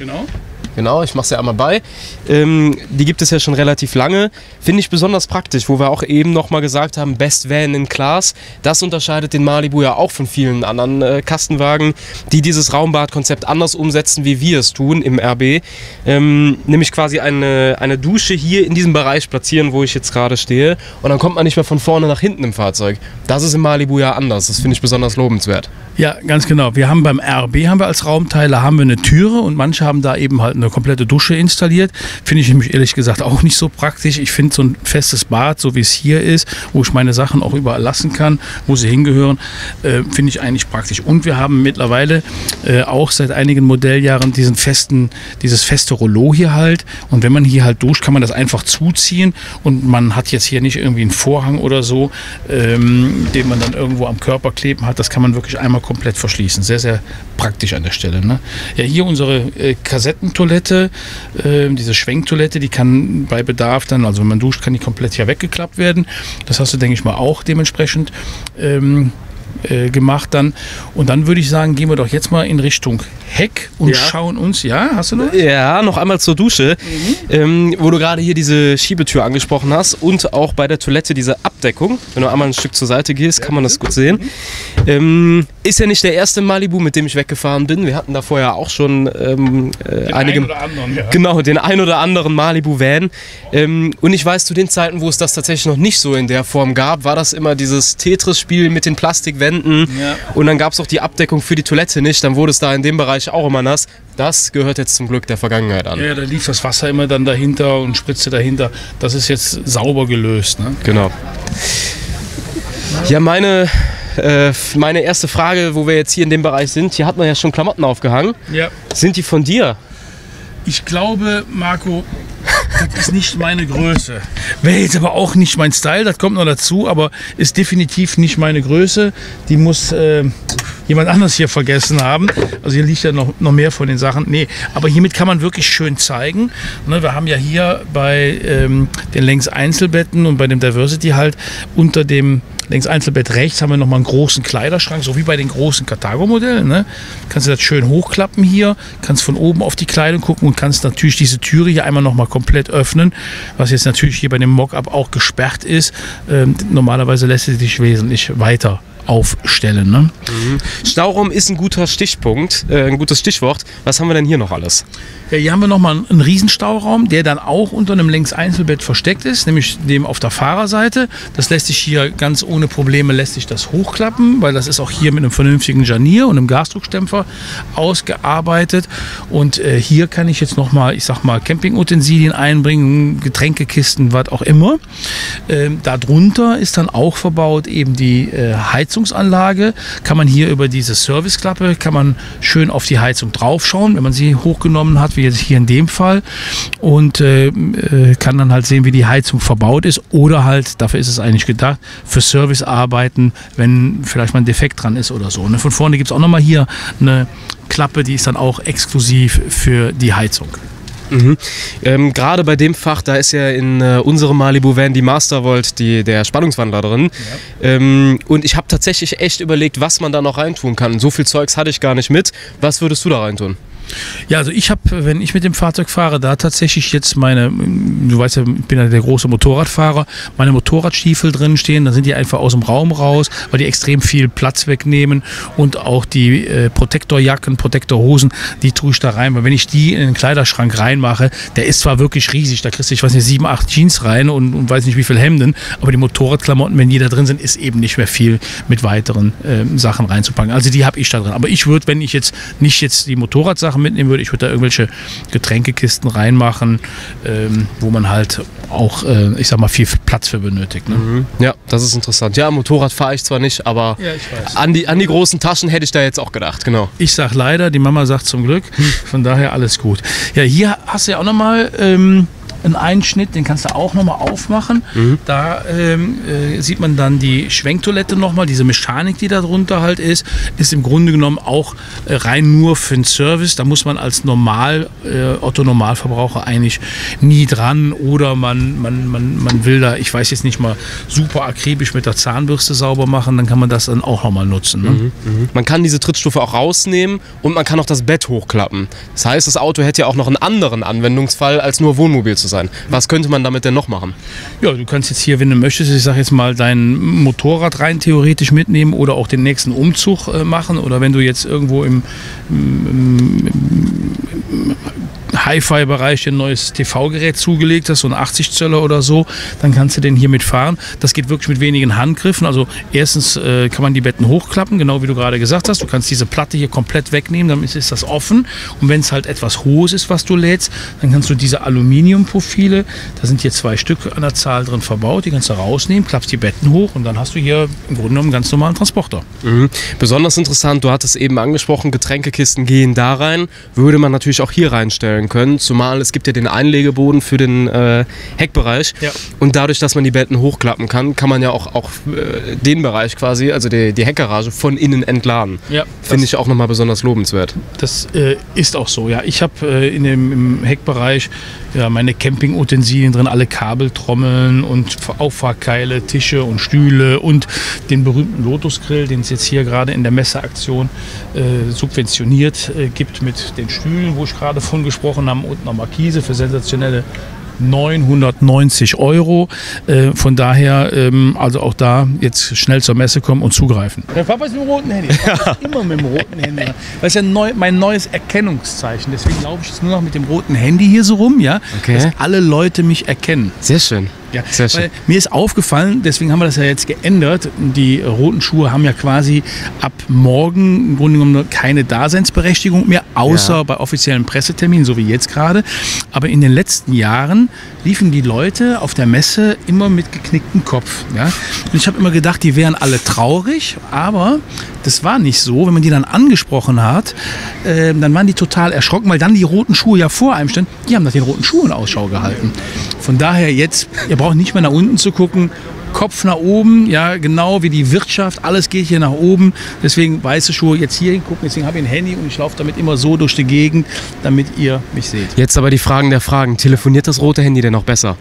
Genau, ich mache es ja einmal bei. Die gibt es ja schon relativ lange. Finde ich besonders praktisch, wo wir auch eben nochmal gesagt haben, Best Van in Class. Das unterscheidet den Malibu ja auch von vielen anderen Kastenwagen, die dieses Raumbadkonzept anders umsetzen, wie wir es tun im RB. Nämlich quasi eine Dusche hier in diesem Bereich platzieren, wo ich jetzt gerade stehe. Und dann kommt man nicht mehr von vorne nach hinten im Fahrzeug. Das ist im Malibu ja anders. Das finde ich besonders lobenswert. Ja, ganz genau. Wir haben beim RB als Raumteile eine Türe und manche haben da eben halt eine komplette Dusche installiert. Finde ich nämlich ehrlich gesagt auch nicht so praktisch. Ich finde so ein festes Bad, so wie es hier ist, wo ich meine Sachen auch überall lassen kann, wo sie hingehören, finde ich eigentlich praktisch. Und wir haben mittlerweile auch seit einigen Modelljahren dieses feste Rollo hier halt. Und wenn man hier halt duscht, kann man das einfach zuziehen und man hat jetzt hier nicht irgendwie einen Vorhang oder so, den man dann irgendwo am Körper kleben hat. Das kann man wirklich einmal komplett verschließen. Sehr, sehr praktisch an der Stelle. Ne? Ja, hier unsere Kassettentoilette, diese Schwenktoilette, die kann bei Bedarf dann, also wenn man duscht, kann die komplett hier weggeklappt werden. Das hast du, denke ich mal, auch dementsprechend gemacht dann. Und dann würde ich sagen, gehen wir doch jetzt mal in Richtung Heck und schauen uns, hast du noch? Ja, noch einmal zur Dusche, wo du gerade hier diese Schiebetür angesprochen hast und auch bei der Toilette diese Abdeckung. Wenn du einmal ein Stück zur Seite gehst, kann man das gut sehen. Ist ja nicht der erste Malibu, mit dem ich weggefahren bin. Wir hatten da vorher auch schon einige, genau, den ein oder anderen Malibu-Van. Und ich weiß, zu den Zeiten, wo es das tatsächlich noch nicht so in der Form gab, war das immer dieses Tetris-Spiel mit den Plastikwänden. Und dann gab es auch die Abdeckung für die Toilette nicht. Dann wurde es da in dem Bereich auch immer nass. Das gehört jetzt zum Glück der Vergangenheit an. Ja, da lief das Wasser immer dann dahinter und spritzte dahinter. Das ist jetzt sauber gelöst. Ne? Genau. Ja, meine erste Frage, wo wir jetzt hier in dem Bereich sind, hier hat man ja schon Klamotten aufgehangen. Ja. Sind die von dir? Ich glaube, Marco, das ist nicht meine Größe. Wäre jetzt aber auch nicht mein Style, das kommt noch dazu, aber ist definitiv nicht meine Größe. Die muss jemand anders hier vergessen haben. Also hier liegt ja noch mehr von den Sachen. Nee, aber hiermit kann man wirklich schön zeigen. Ne, wir haben ja hier bei den Längs-Einzelbetten und bei dem Diversity halt unter dem Längs-Einzelbett rechts haben wir nochmal einen großen Kleiderschrank, so wie bei den großen Carthago-Modellen. Ne? Kannst du das schön hochklappen hier, kannst von oben auf die Kleidung gucken und kannst natürlich diese Türe hier einmal nochmal komplett öffnen, was jetzt natürlich hier bei dem Mock-up auch gesperrt ist. Normalerweise lässt sie sich wesentlich weiter aufstellen. Ne? Stauraum ist ein guter Stichpunkt, ein gutes Stichwort. Was haben wir denn hier noch alles? Ja, hier haben wir nochmal einen Riesenstauraum, der dann auch unter einem Längs-Einzelbett versteckt ist, nämlich dem auf der Fahrerseite. Das lässt sich hier ganz ohne Probleme das hochklappen, weil das ist auch hier mit einem vernünftigen Scharnier und einem Gasdruckdämpfer ausgearbeitet. Und hier kann ich jetzt nochmal, ich sag mal, Campingutensilien einbringen, Getränkekisten, was auch immer. Darunter ist dann auch verbaut eben die Heizungsanlage. Kann man hier über diese Serviceklappe, kann man schön auf die Heizung draufschauen, wenn man sie hochgenommen hat, wie jetzt hier in dem Fall, und kann dann halt sehen, wie die Heizung verbaut ist, oder halt, dafür ist es eigentlich gedacht, für Servicearbeiten, wenn vielleicht mal ein Defekt dran ist oder so. Und von vorne gibt es auch nochmal hier eine Klappe, die ist dann auch exklusiv für die Heizung. Gerade bei dem Fach, da ist ja in unserem Malibu-Van die Mastervolt, der Spannungswandler drin. Ja. Und ich habe tatsächlich echt überlegt, was man da noch reintun kann. So viel Zeugs hatte ich gar nicht mit. Was würdest du da reintun? Ja, also ich habe, wenn ich mit dem Fahrzeug fahre, da tatsächlich jetzt du weißt ja, ich bin ja der große Motorradfahrer, meine Motorradstiefel drin stehen, dann sind die einfach aus dem Raum raus, weil die extrem viel Platz wegnehmen, und auch die Protektorjacken, Protektorhosen, die tue ich da rein, weil wenn ich die in den Kleiderschrank reinmache, der ist zwar wirklich riesig, da kriegst du, ich weiß nicht, 7, 8 Jeans rein und weiß nicht wie viel Hemden, aber die Motorradklamotten, wenn die da drin sind, ist eben nicht mehr viel mit weiteren Sachen reinzupacken. Also die habe ich da drin. Aber ich würde, wenn ich jetzt nicht die Motorradsachen mitnehmen würde, ich würde da irgendwelche Getränkekisten reinmachen, wo man halt auch, ich sag mal, viel Platz für benötigt. Ne? Ja, das ist interessant. Ja, Motorrad fahre ich zwar nicht, aber ja, ich weiß. An die großen Taschen hätte ich da jetzt auch gedacht, genau. Ich sag leider, die Mama sagt zum Glück, von daher alles gut. Ja, hier hast du ja auch nochmal einen Einschnitt, den kannst du auch nochmal aufmachen. Da sieht man dann die Schwenktoilette nochmal, diese Mechanik, die da drunter halt ist im Grunde genommen auch rein nur für den Service. Da muss man als Otto-Normalverbraucher eigentlich nie dran, oder man will da, ich weiß jetzt nicht mal, super akribisch mit der Zahnbürste sauber machen, dann kann man das dann auch nochmal nutzen. Ne? Man kann diese Trittstufe auch rausnehmen und man kann auch das Bett hochklappen. Das heißt, das Auto hätte ja auch noch einen anderen Anwendungsfall, als nur Wohnmobil zu sein. Was könnte man damit denn noch machen? Ja, du kannst jetzt hier, wenn du möchtest, ich sage jetzt mal, dein Motorrad rein theoretisch mitnehmen oder auch den nächsten Umzug machen, oder wenn du jetzt irgendwo im Hi-Fi-Bereich ein neues TV-Gerät zugelegt hast, so ein 80 Zöller oder so, dann kannst du den hier mitfahren. Das geht wirklich mit wenigen Handgriffen. Also erstens kann man die Betten hochklappen, genau wie du gerade gesagt hast. Du kannst diese Platte hier komplett wegnehmen, dann ist das offen. Und wenn es halt etwas Hohes ist, was du lädst, dann kannst du diese Aluminiumprofile, da sind hier 2 Stück an der Zahl drin verbaut, die kannst du rausnehmen, klappst die Betten hoch und dann hast du hier im Grunde genommen einen ganz normalen Transporter. Besonders interessant, du hattest eben angesprochen, Getränkekisten gehen da rein, würde man natürlich auch hier reinstellen können. können, zumal es gibt ja den Einlegeboden für den Heckbereich und dadurch, dass man die Betten hochklappen kann, kann man ja auch den Bereich quasi, also die Heckgarage von innen entladen. Ja, finde ich auch nochmal besonders lobenswert. Das ist auch so, ja. Ich habe im Heckbereich meine Campingutensilien drin, alle Kabeltrommeln und Auffahrkeile, Tische und Stühle und den berühmten Lotus-Grill, den es jetzt hier gerade in der Messeaktion subventioniert gibt mit den Stühlen, wo ich gerade von gesprochen habe, und einer Markise für sensationelle 990 €. Von daher, also auch da jetzt schnell zur Messe kommen und zugreifen. Der Papa ist mit dem roten Handy. Papa ist immer mit dem roten Handy. Das ist ja mein neues Erkennungszeichen. Deswegen laufe ich jetzt nur noch mit dem roten Handy hier so rum, ja, dass alle Leute mich erkennen. Sehr schön. Ja, sehr schön. Weil mir ist aufgefallen, deswegen haben wir das ja jetzt geändert, die roten Schuhe haben ja quasi ab morgen im Grunde genommen keine Daseinsberechtigung mehr, außer bei offiziellen Presseterminen, so wie jetzt gerade. Aber in den letzten Jahren liefen die Leute auf der Messe immer mit geknicktem Kopf. Ja? Und ich habe immer gedacht, die wären alle traurig, aber das war nicht so. Wenn man die dann angesprochen hat, dann waren die total erschrocken, weil dann die roten Schuhe ja vor einem standen. Die haben nach den roten Schuhen Ausschau gehalten. Von daher jetzt, ihr braucht nicht mehr nach unten zu gucken, Kopf nach oben, ja, genau wie die Wirtschaft, alles geht hier nach oben. Deswegen weiße Schuhe jetzt hier hingucken, deswegen habe ich ein Handy und ich laufe damit immer so durch die Gegend, damit ihr mich seht. Jetzt aber die Fragen der Fragen. Telefoniert das rote Handy denn noch besser?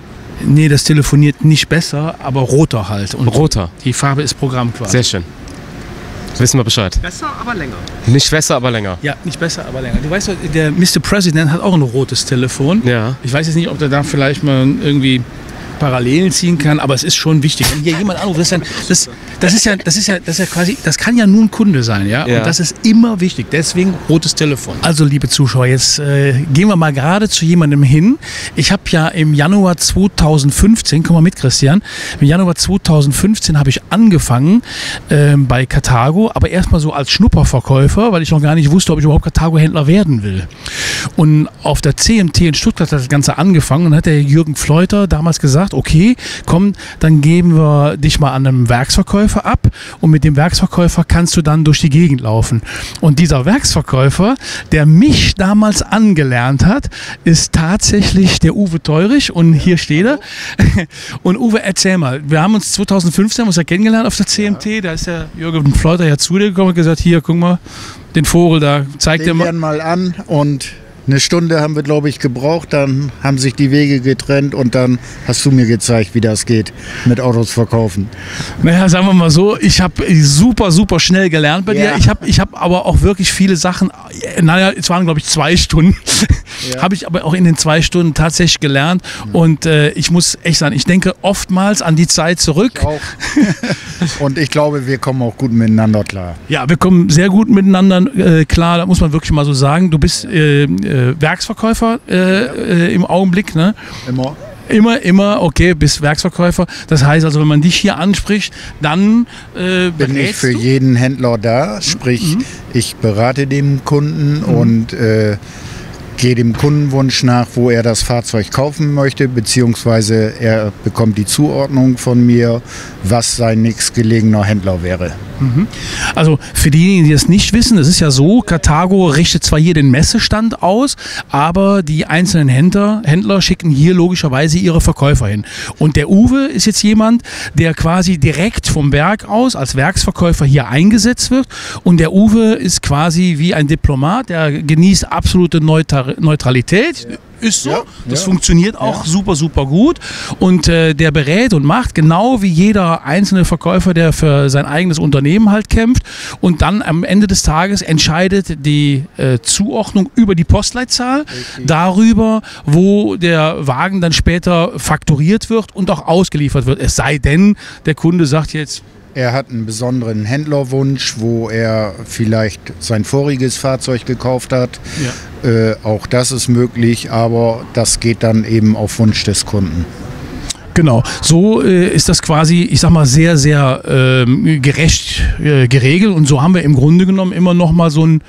Nee, das telefoniert nicht besser, aber roter halt. Und roter? Die Farbe ist Programm quasi. Sehr schön. Wissen wir Bescheid. Besser, aber länger. Nicht besser, aber länger. Ja, nicht besser, aber länger. Du weißt, der Mr. President hat auch ein rotes Telefon. Ja. Ich weiß jetzt nicht, ob der da vielleicht mal irgendwie Parallelen ziehen kann, aber es ist schon wichtig. Wenn hier jemand anruft, das ist ja quasi, das kann ja nur ein Kunde sein, ja? Und das ist immer wichtig. Deswegen rotes Telefon. Also, liebe Zuschauer, jetzt gehen wir mal gerade zu jemandem hin. Ich habe ja im Januar 2015, komm mal mit, Christian, im Januar 2015 habe ich angefangen bei Karthago, aber erstmal so als Schnupperverkäufer, weil ich noch gar nicht wusste, ob ich überhaupt Karthago-Händler werden will. Und auf der CMT in Stuttgart hat das Ganze angefangen und hat der Jürgen Fleuter damals gesagt, okay, komm, dann geben wir dich mal an einem Werksverkäufer ab und mit dem Werksverkäufer kannst du dann durch die Gegend laufen. Und dieser Werksverkäufer, der mich damals angelernt hat, ist tatsächlich der Uwe Teurich und hier steht er. Und Uwe, erzähl mal, wir haben uns 2015 ja kennengelernt auf der CMT, da ist der Jürgen Fleuter ja zu dir gekommen und gesagt, hier, guck mal, den Vogel da, zeig dir mal. Den mal an und eine Stunde haben wir, glaube ich, gebraucht, dann haben sich die Wege getrennt und dann hast du mir gezeigt, wie das geht mit Autos verkaufen. Naja, sagen wir mal so, ich habe super, super schnell gelernt bei dir. Ich hab aber auch wirklich viele Sachen, naja, es waren, glaube ich, 2 Stunden, habe ich aber auch in den 2 Stunden tatsächlich gelernt und ich muss echt sagen, ich denke oftmals an die Zeit zurück. Ich auch. Und ich glaube, wir kommen auch gut miteinander klar. Ja, wir kommen sehr gut miteinander klar, da muss man wirklich mal so sagen. Du bist Werksverkäufer im Augenblick, ne? Immer, okay, bist Werksverkäufer. Das heißt also, wenn man dich hier anspricht, dann bin ich für jeden Händler da, sprich, ich berate den Kunden und gehe dem Kundenwunsch nach, wo er das Fahrzeug kaufen möchte, beziehungsweise er bekommt die Zuordnung von mir, was sein nächstgelegener Händler wäre. Also für diejenigen, die das nicht wissen, es ist ja so, Karthago richtet zwar hier den Messestand aus, aber die einzelnen Händler schicken hier logischerweise ihre Verkäufer hin. Und der Uwe ist jetzt jemand, der quasi direkt vom Werk aus als Werksverkäufer hier eingesetzt wird. Und der Uwe ist quasi wie ein Diplomat, der genießt absolute Neutralität. Ist so, das funktioniert auch super, super gut und der berät und macht genau wie jeder einzelne Verkäufer, der für sein eigenes Unternehmen halt kämpft und dann am Ende des Tages entscheidet die Zuordnung über die Postleitzahl darüber, wo der Wagen dann später fakturiert wird und auch ausgeliefert wird. Es sei denn, der Kunde sagt jetzt, er hat einen besonderen Händlerwunsch, wo er vielleicht sein voriges Fahrzeug gekauft hat. Ja. Auch das ist möglich, aber das geht dann eben auf Wunsch des Kunden. Genau, so ist das quasi, ich sag mal, sehr, sehr gerecht geregelt und so haben wir im Grunde genommen immer noch mal so ein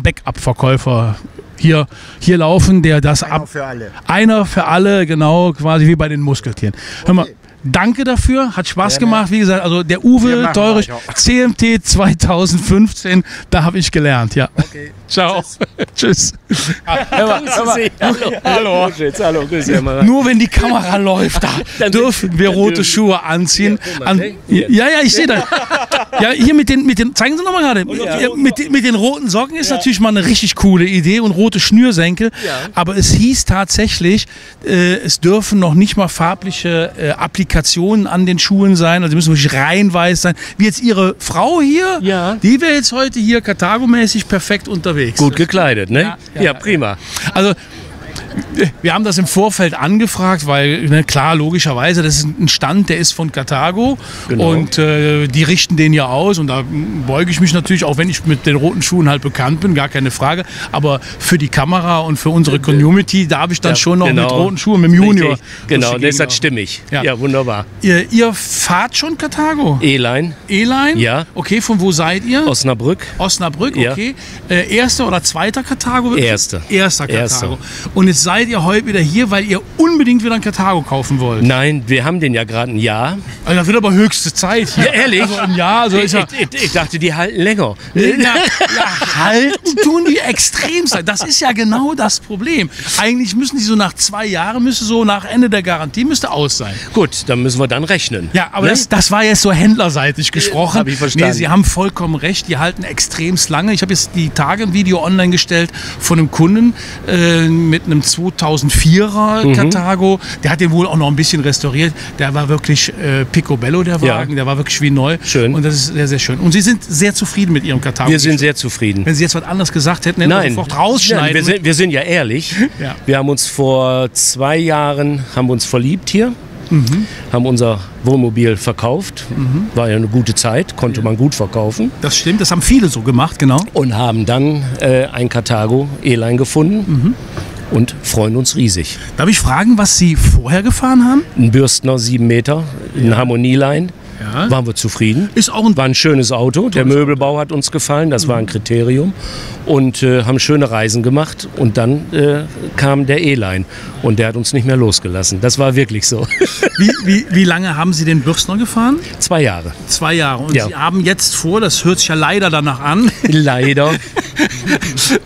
Backup-Verkäufer hier laufen, der das Einer für alle. Einer für alle, genau, quasi wie bei den Muskeltieren. Hör mal, danke dafür, hat Spaß gemacht. Wie gesagt, also der Uwe Teurich, CMT 2015, da habe ich gelernt. Ja. Okay. Ciao. Tschüss. Hallo. Hallo. Nur wenn die Kamera läuft, da dürfen wir rote Schuhe anziehen. Ja, ich sehe das. Ja, hier mit den, zeigen Sie nochmal gerade. Mit den roten Socken ist natürlich mal eine richtig coole Idee und rote Schnürsenkel. Ja. Aber es hieß tatsächlich, es dürfen noch nicht mal farbliche Applikationen an den Schuhen sein. Also die müssen wirklich rein weiß sein. Wie jetzt Ihre Frau hier, die wäre jetzt heute hier Karthago-mäßig perfekt unterwegs. Gut gekleidet, ne? Ja, prima. Also wir haben das im Vorfeld angefragt, weil klar, logischerweise, das ist ein Stand, der ist von Karthago und die richten den ja aus und da beuge ich mich natürlich, auch wenn ich mit den roten Schuhen halt bekannt bin, gar keine Frage, aber für die Kamera und für unsere Community darf ich dann schon noch mit roten Schuhen, mit dem Junior. Genau, das ist halt stimmig. Ja, wunderbar. Ihr fahrt schon Karthago? E-Line. E-Line? Ja. Okay, von wo seid ihr? Osnabrück. Osnabrück, okay. Erster oder zweiter Karthago? Erster. Erster Karthago. Und jetzt seid ihr heute wieder hier, weil ihr unbedingt wieder einen Karthago kaufen wollt? Nein, wir haben den ja gerade ein Jahr. Also das wird aber höchste Zeit hier. Ja, ehrlich? Also ein Jahr. Also ich dachte, die halten länger. Halten tun die extrem sein. Das ist ja genau das Problem. Eigentlich müssen die so nach 2 Jahren, müsste so nach Ende der Garantie, müsste aus sein. Gut, dann müssen wir dann rechnen. Ja, aber das war jetzt so händlerseitig gesprochen. Hab ich verstanden. Nee, Sie haben vollkommen recht, die halten extremst lange. Ich habe jetzt die Tage ein Video online gestellt von einem Kunden mit einem 2004er Karthago. Der hat den wohl auch noch ein bisschen restauriert. Der war wirklich picobello, der Wagen. Der war wirklich wie neu. Schön. Und das ist sehr, sehr schön. Und Sie sind sehr zufrieden mit Ihrem Karthago? Wir sind sehr zufrieden. Wenn Sie jetzt was anderes gesagt hätten, hätten wir sofort rausschneiden. Nein, wir sind ja ehrlich. Ja. Wir haben uns vor 2 Jahren verliebt hier. Haben unser Wohnmobil verkauft. War ja eine gute Zeit, konnte man gut verkaufen. Das stimmt, das haben viele so gemacht, genau. Und haben dann ein Karthago E-Line gefunden. Und freuen uns riesig. Darf ich fragen, was Sie vorher gefahren haben? Ein Bürstner 7 Meter, ein Harmonieline. Ja. Waren wir zufrieden. War ein schönes Auto. Der Möbelbau hat uns gefallen, das war ein Kriterium. Und haben schöne Reisen gemacht. Und dann kam der E-Line. Und der hat uns nicht mehr losgelassen. Das war wirklich so. Wie lange haben Sie den Bürstner gefahren? 2 Jahre. 2 Jahre. Und Sie haben jetzt vor, das hört sich ja leider danach an, leider,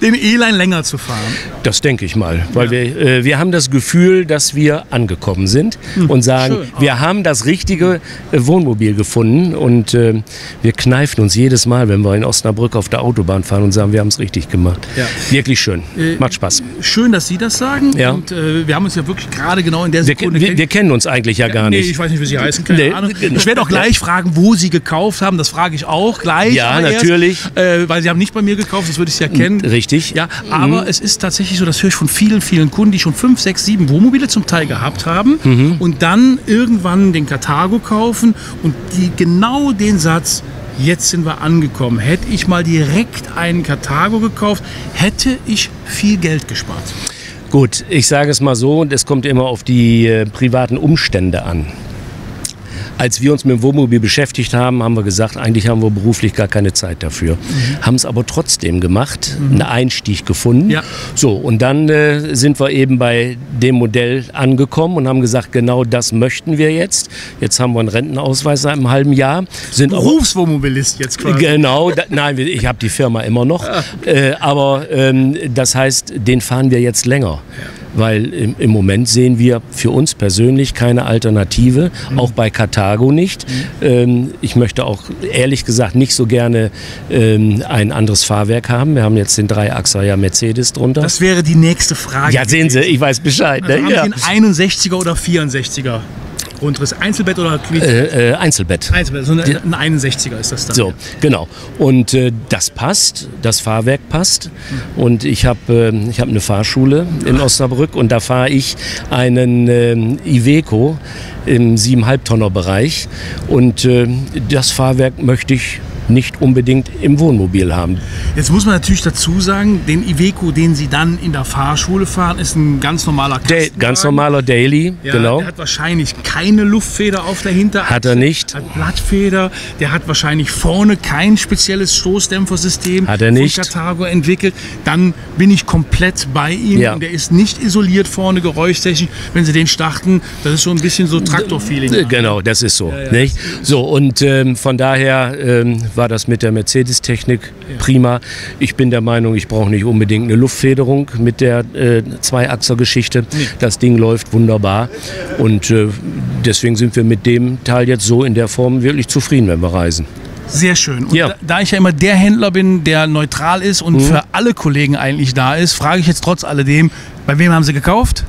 den E-Line länger zu fahren. Das denke ich mal. Weil wir haben das Gefühl, dass wir angekommen sind und sagen, wir haben das richtige Wohnmobil gefunden. Und wir kneifen uns jedes Mal, wenn wir in Osnabrück auf der Autobahn fahren und sagen, wir haben es richtig gemacht. Ja. Wirklich schön. Macht Spaß. Schön, dass Sie das sagen. Ja. Und wir haben uns ja wirklich gerade genau in der Sekunde... Wir kennen uns eigentlich ja gar nicht. Nee, ich weiß nicht, wie Sie heißen. Keine Ahnung. Ich werde auch gleich fragen, wo Sie gekauft haben. Das frage ich auch gleich. Ja, natürlich. Weil Sie haben nicht bei mir gekauft, das würde ich ja kennen. Richtig. Ja, aber es ist tatsächlich so, das höre ich von vielen, vielen Kunden, die schon 5, 6, 7 Wohnmobile zum Teil gehabt haben und dann irgendwann den Karthago kaufen und die genau den Satz: Jetzt sind wir angekommen. Hätte ich mal direkt einen Karthago gekauft, hätte ich viel Geld gespart. Gut, ich sage es mal so, und es kommt immer auf die privaten Umstände an. Als wir uns mit dem Wohnmobil beschäftigt haben, haben wir gesagt, eigentlich haben wir beruflich gar keine Zeit dafür. Haben es aber trotzdem gemacht, einen Einstieg gefunden. Ja. So, und dann sind wir eben bei dem Modell angekommen und haben gesagt, genau das möchten wir jetzt. Jetzt haben wir einen Rentenausweis seit einem halben Jahr. Berufswohnmobilist jetzt quasi. Genau, nein, ich habe die Firma immer noch. Aber das heißt, den fahren wir jetzt länger. Ja. Weil im Moment sehen wir für uns persönlich keine Alternative, auch bei Karthago nicht. Ich möchte auch ehrlich gesagt nicht so gerne ein anderes Fahrwerk haben. Wir haben jetzt den 3-Achser Mercedes drunter. Das wäre die nächste Frage. Ja, sehen Sie, ich weiß Bescheid. Also haben Sie einen 61er oder 64er? Grundriss, Einzelbett oder Quiz? Einzelbett. Einzelbett, so ein 61er ist das dann. So, genau. Und das passt, das Fahrwerk passt. Und ich habe eine Fahrschule in Osnabrück und da fahre ich einen Iveco im 7,5 Tonner Bereich. Und das Fahrwerk möchte ich nicht unbedingt im Wohnmobil haben. Jetzt muss man natürlich dazu sagen, den Iveco, den Sie dann in der Fahrschule fahren, ist ein ganz normaler Kastenwagen. Ganz normaler Daily, ja, genau. Der hat wahrscheinlich keine Luftfeder auf der Hinterachse. Hat er nicht. Hat Blattfeder. Der hat wahrscheinlich vorne kein spezielles Stoßdämpfersystem Hat er nicht. von Carthago entwickelt. Dann bin ich komplett bei ihm. Ja. Und der ist nicht isoliert vorne, geräuschtechnisch. Wenn Sie den starten, das ist so ein bisschen so Traktor-Feeling. Genau, das ist so. Ja, nicht? So, und von daher war das mit der Mercedes-Technik prima. Ich bin der Meinung, ich brauche nicht unbedingt eine Luftfederung mit der Zweiachser-Geschichte. Nee. Das Ding läuft wunderbar. Und deswegen sind wir mit dem Teil jetzt so in der Form wirklich zufrieden, wenn wir reisen. Sehr schön. Und Ja. da ich ja immer der Händler bin, der neutral ist und für alle Kollegen eigentlich da ist, frage ich jetzt trotz alledem, bei wem haben Sie gekauft?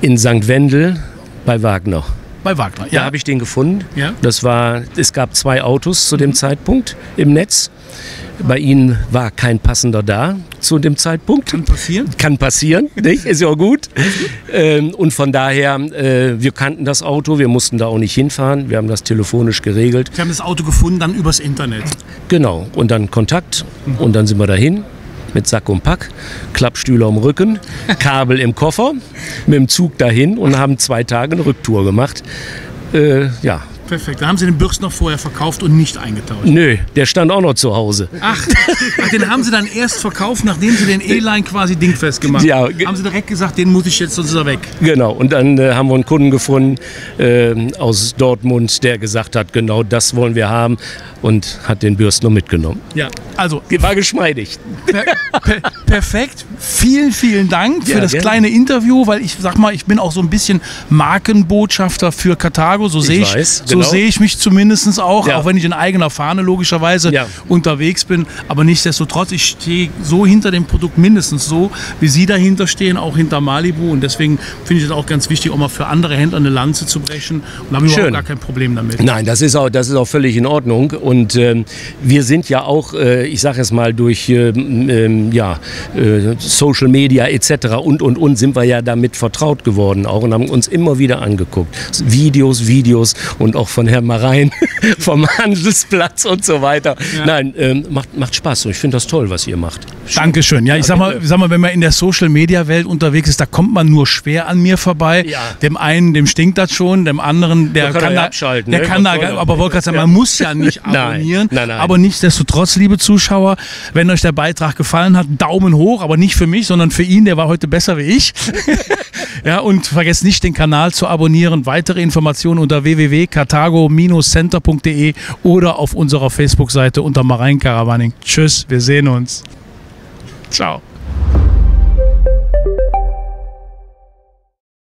In St. Wendel bei Wagner. Bei Wagner. Da habe ich den gefunden. Ja. Es gab 2 Autos zu dem Zeitpunkt im Netz. Bei Ihnen war kein passender da zu dem Zeitpunkt. Kann passieren. Kann passieren, nicht? Ist ja auch gut. Und von daher, wir kannten das Auto, wir mussten da auch nicht hinfahren, wir haben das telefonisch geregelt. Sie haben das Auto gefunden, dann übers Internet. Genau, und dann Kontakt und dann sind wir dahin. Mit Sack und Pack, Klappstühle am Rücken, Kabel im Koffer, mit dem Zug dahin und haben 2 Tage eine Rücktour gemacht. Ja. Perfekt. Da haben Sie den Bürst noch vorher verkauft und nicht eingetauscht. Nö, der stand auch noch zu Hause. Ach, den haben Sie dann erst verkauft, nachdem Sie den E-Line quasi dingfest gemacht haben. Ja. Haben Sie direkt gesagt, den muss ich jetzt, sonst ist er weg. Genau, und dann haben wir einen Kunden gefunden aus Dortmund, der gesagt hat, genau das wollen wir haben und hat den Bürstner mitgenommen. Ja, also War geschmeidig. perfekt. Vielen, vielen Dank für Ja, das gerne. kleine Interview, weil ich sag mal, ich bin auch so ein bisschen Markenbotschafter für Carthago. So sehe weiß, so genau. sehe ich mich zumindest auch, Ja. auch wenn ich in eigener Fahne logischerweise Ja. unterwegs bin. Aber nichtsdestotrotz, ich stehe so hinter dem Produkt mindestens so, wie Sie dahinter stehen, auch hinter Malibu. Und deswegen finde ich es auch ganz wichtig, auch mal für andere Händler eine Lanze zu brechen. Und da habe ich Schön. überhaupt gar kein Problem damit. Nein, das ist auch völlig in Ordnung. Und wir sind ja auch, ich sage es mal, durch Social Media etc. und sind wir ja damit vertraut geworden auch und haben uns immer wieder angeguckt. Videos und auch von Herrn Marein vom Handelsplatz und so weiter. Ja. Nein, macht Spaß und ich finde das toll, was ihr macht. Dankeschön. Ja, ich sag mal, wenn man in der Social-Media-Welt unterwegs ist, da kommt man nur schwer an mir vorbei. Ja. Dem einen, dem stinkt das schon, dem anderen, der kann kann er da abschalten, der ne? kann Was da, soll er? aber wollte gerade sagen, man muss ja nicht Nein, abonnieren. nein. Aber nichtsdestotrotz, liebe Zuschauer, wenn euch der Beitrag gefallen hat, Daumen hoch, aber nicht für mich, sondern für ihn, der war heute besser wie ich. Ja, und vergesst nicht, den Kanal zu abonnieren. Weitere Informationen unter www.carthago-center.de oder auf unserer Facebook-Seite unter Marein Caravaning. Tschüss, wir sehen uns. Ciao.